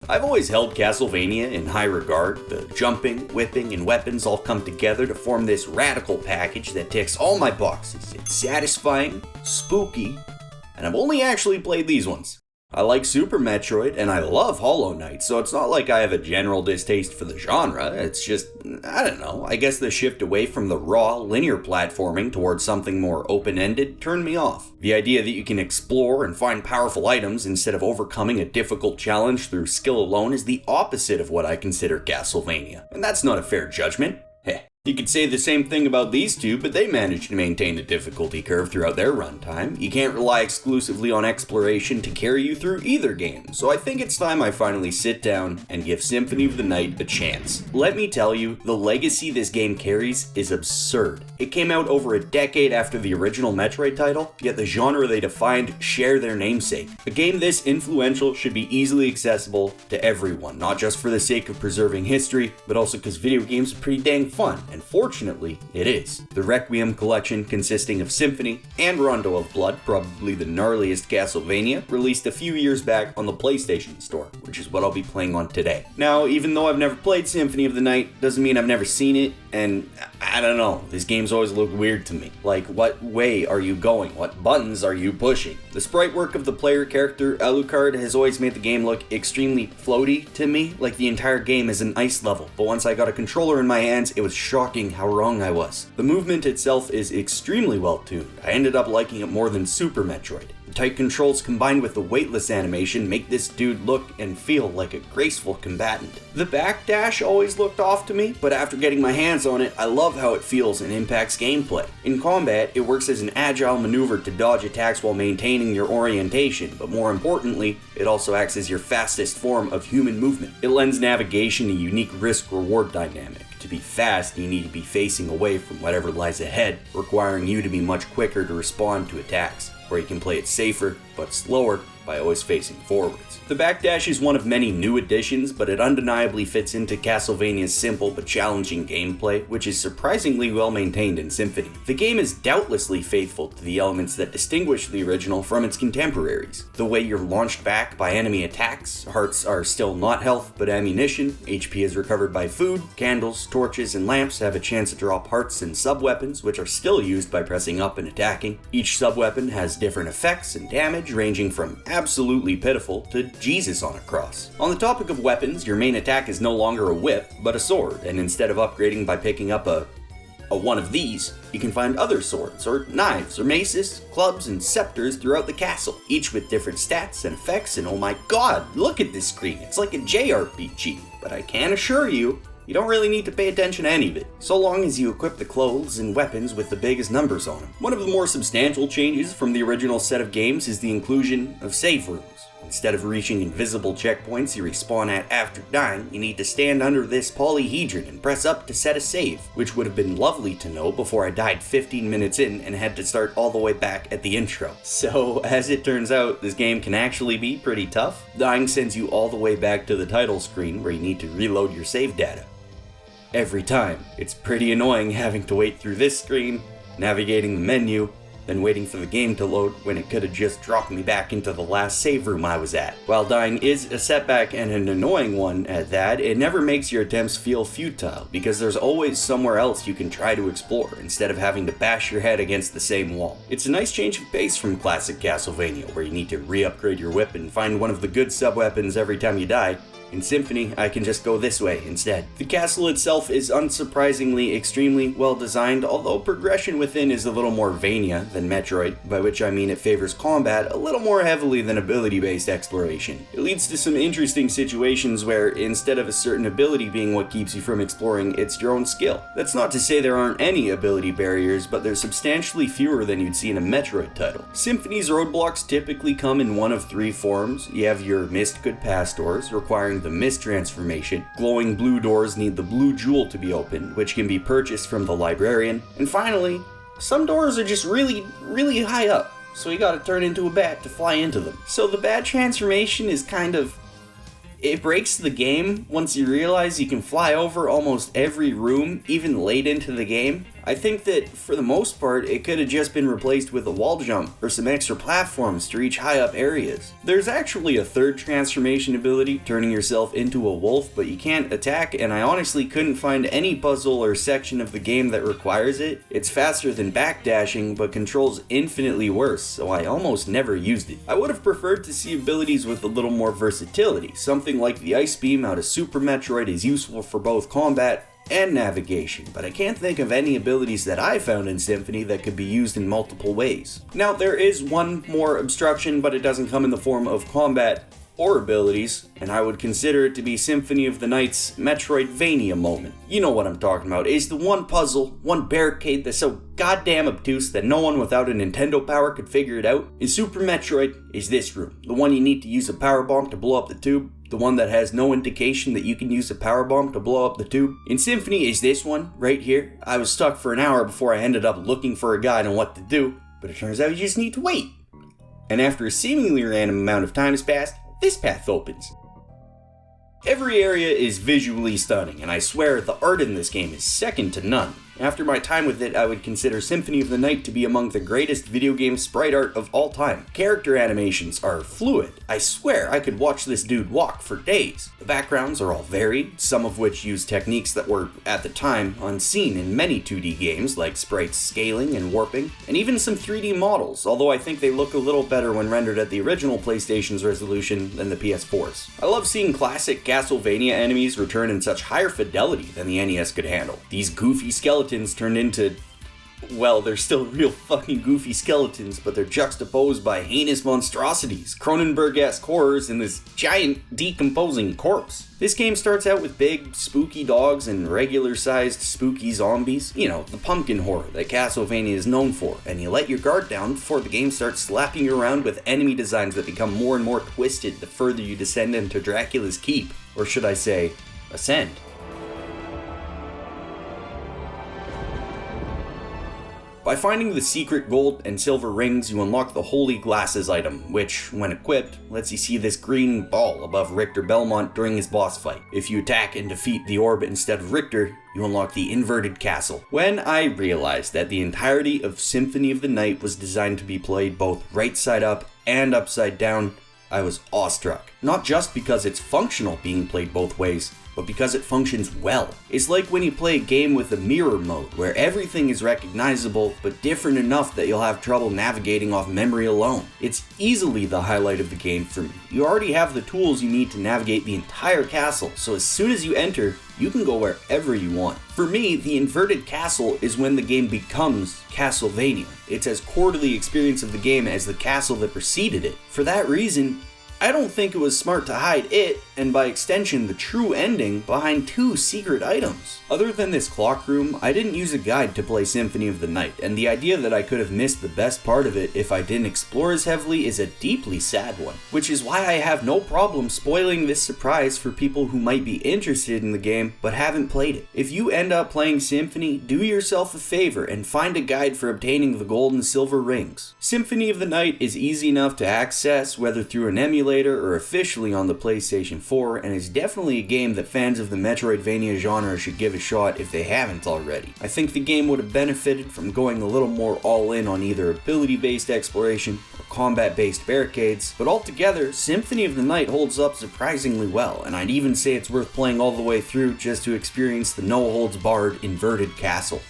I've always held Castlevania in high regard. The jumping, whipping, and weapons all come together to form this radical package that ticks all my boxes. It's satisfying, spooky, and I've only actually played these ones. I like Super Metroid, and I love Hollow Knight, so it's not like I have a general distaste for the genre. It's just, I don't know, I guess the shift away from the raw, linear platforming towards something more open-ended turned me off. The idea that you can explore and find powerful items instead of overcoming a difficult challenge through skill alone is the opposite of what I consider Castlevania. And that's not a fair judgment. Heh. You could say the same thing about these two, but they managed to maintain a difficulty curve throughout their runtime. You can't rely exclusively on exploration to carry you through either game, so I think it's time I finally sit down and give Symphony of the Night a chance. Let me tell you, the legacy this game carries is absurd. It came out over a decade after the original Metroid title, yet the genre they defined share their namesake. A game this influential should be easily accessible to everyone, not just for the sake of preserving history, but also because video games are pretty dang fun. And fortunately, it is. The Requiem collection, consisting of Symphony and Rondo of Blood, probably the gnarliest Castlevania, released a few years back on the PlayStation Store, which is what I'll be playing on today. Now, even though I've never played Symphony of the Night, doesn't mean I've never seen it, and I don't know, these games always look weird to me. Like, what way are you going? What buttons are you pushing? The sprite work of the player character, Alucard, has always made the game look extremely floaty to me, like the entire game is an ice level, but once I got a controller in my hands, it was shocking how wrong I was. The movement itself is extremely well tuned. I ended up liking it more than Super Metroid. The tight controls combined with the weightless animation make this dude look and feel like a graceful combatant. The backdash always looked off to me, but after getting my hands on it, I love how it feels and impacts gameplay. In combat, it works as an agile maneuver to dodge attacks while maintaining your orientation, but more importantly, it also acts as your fastest form of human movement. It lends navigation a unique risk-reward dynamic. To be fast, you need to be facing away from whatever lies ahead, requiring you to be much quicker to respond to attacks, where you can play it safer, but slower, by always facing forwards. The backdash is one of many new additions, but it undeniably fits into Castlevania's simple but challenging gameplay, which is surprisingly well maintained in Symphony. The game is doubtlessly faithful to the elements that distinguish the original from its contemporaries. The way you're launched back by enemy attacks, hearts are still not health but ammunition, HP is recovered by food, candles, torches, and lamps have a chance to drop hearts and sub-weapons, which are still used by pressing up and attacking. Each sub-weapon has different effects and damage, ranging from absolutely pitiful to Jesus on a cross. On the topic of weapons, your main attack is no longer a whip, but a sword, and instead of upgrading by picking up a one of these, you can find other swords, or knives, or maces, clubs, and scepters throughout the castle, each with different stats and effects, and oh my god, look at this screen, it's like a JRPG, but I can assure you, you don't really need to pay attention to any of it, so long as you equip the clothes and weapons with the biggest numbers on them. One of the more substantial changes from the original set of games is the inclusion of save rooms. Instead of reaching invisible checkpoints you respawn at after dying, you need to stand under this polyhedron and press up to set a save, which would have been lovely to know before I died 15 minutes in and had to start all the way back at the intro. So, as it turns out, this game can actually be pretty tough. Dying sends you all the way back to the title screen where you need to reload your save data. Every time. It's pretty annoying having to wait through this screen, navigating the menu, then waiting for the game to load when it could have just dropped me back into the last save room I was at. While dying is a setback and an annoying one at that, it never makes your attempts feel futile, because there's always somewhere else you can try to explore, instead of having to bash your head against the same wall. It's a nice change of pace from classic Castlevania, where you need to re-upgrade your whip and find one of the good sub-weapons every time you die. In Symphony, I can just go this way instead. The castle itself is unsurprisingly extremely well designed, although progression within is a little more Vania than Metroid, by which I mean it favors combat a little more heavily than ability-based exploration. It leads to some interesting situations where, instead of a certain ability being what keeps you from exploring, it's your own skill. That's not to say there aren't any ability barriers, but there's substantially fewer than you'd see in a Metroid title. Symphony's roadblocks typically come in one of three forms. You have your Mist Could Pass doors, requiring the mist transformation. Glowing blue doors need the blue jewel to be opened, which can be purchased from the librarian. And finally, some doors are just really high up, so you gotta turn into a bat to fly into them. So the bat transformation is kind of... it breaks the game once you realize you can fly over almost every room, even late into the game. I think that for the most part, it could have just been replaced with a wall jump or some extra platforms to reach high up areas. There's actually a third transformation ability, turning yourself into a wolf, but you can't attack, and I honestly couldn't find any puzzle or section of the game that requires it. It's faster than backdashing, but controls infinitely worse, so I almost never used it. I would have preferred to see abilities with a little more versatility. Something like the Ice Beam out of Super Metroid is useful for both combat and navigation, but I can't think of any abilities that I found in Symphony that could be used in multiple ways. Now, there is one more obstruction, but it doesn't come in the form of combat or abilities, and I would consider it to be Symphony of the Night's Metroidvania moment. You know what I'm talking about. It's the one puzzle, one barricade that's so goddamn obtuse that no one without a Nintendo Power could figure it out. In Super Metroid is this room, the one you need to use a power bomb to blow up the tube. The one that has no indication that you can use a power bomb to blow up the tube. In Symphony is this one, right here. I was stuck for an hour before I ended up looking for a guide on what to do, but it turns out you just need to wait. And after a seemingly random amount of time has passed, this path opens. Every area is visually stunning, and I swear the art in this game is second to none. After my time with it, I would consider Symphony of the Night to be among the greatest video game sprite art of all time. Character animations are fluid. I swear I could watch this dude walk for days. The backgrounds are all varied, some of which use techniques that were, at the time, unseen in many 2D games like sprite scaling and warping, and even some 3D models, although I think they look a little better when rendered at the original PlayStation's resolution than the PS4's. I love seeing classic Castlevania enemies return in such higher fidelity than the NES could handle. These goofy skeletons turned into, well, they're still real fucking goofy skeletons, but they're juxtaposed by heinous monstrosities, Cronenberg-esque horrors, and this giant decomposing corpse. This game starts out with big, spooky dogs and regular-sized spooky zombies. You know, the pumpkin horror that Castlevania is known for, and you let your guard down before the game starts slapping you around with enemy designs that become more and more twisted the further you descend into Dracula's Keep, or should I say, ascend. By finding the secret gold and silver rings, you unlock the Holy Glasses item, which, when equipped, lets you see this green ball above Richter Belmont during his boss fight. If you attack and defeat the orb instead of Richter, you unlock the Inverted Castle. When I realized that the entirety of Symphony of the Night was designed to be played both right side up and upside down, I was awestruck. Not just because it's functional being played both ways, but because it functions well. It's like when you play a game with a mirror mode, where everything is recognizable, but different enough that you'll have trouble navigating off memory alone. It's easily the highlight of the game for me. You already have the tools you need to navigate the entire castle, so as soon as you enter, you can go wherever you want. For me, the Inverted Castle is when the game becomes Castlevania. It's as core to the experience of the game as the castle that preceded it. For that reason, I don't think it was smart to hide it, and by extension the true ending, behind two secret items. Other than this clock room, I didn't use a guide to play Symphony of the Night, and the idea that I could have missed the best part of it if I didn't explore as heavily is a deeply sad one. Which is why I have no problem spoiling this surprise for people who might be interested in the game but haven't played it. If you end up playing Symphony, do yourself a favor and find a guide for obtaining the gold and silver rings. Symphony of the Night is easy enough to access, whether through an emulator or officially on the PlayStation 4, and is definitely a game that fans of the Metroidvania genre should give a shot if they haven't already. I think the game would have benefited from going a little more all-in on either ability-based exploration or combat-based barricades, but altogether, Symphony of the Night holds up surprisingly well, and I'd even say it's worth playing all the way through just to experience the no-holds-barred Inverted Castle.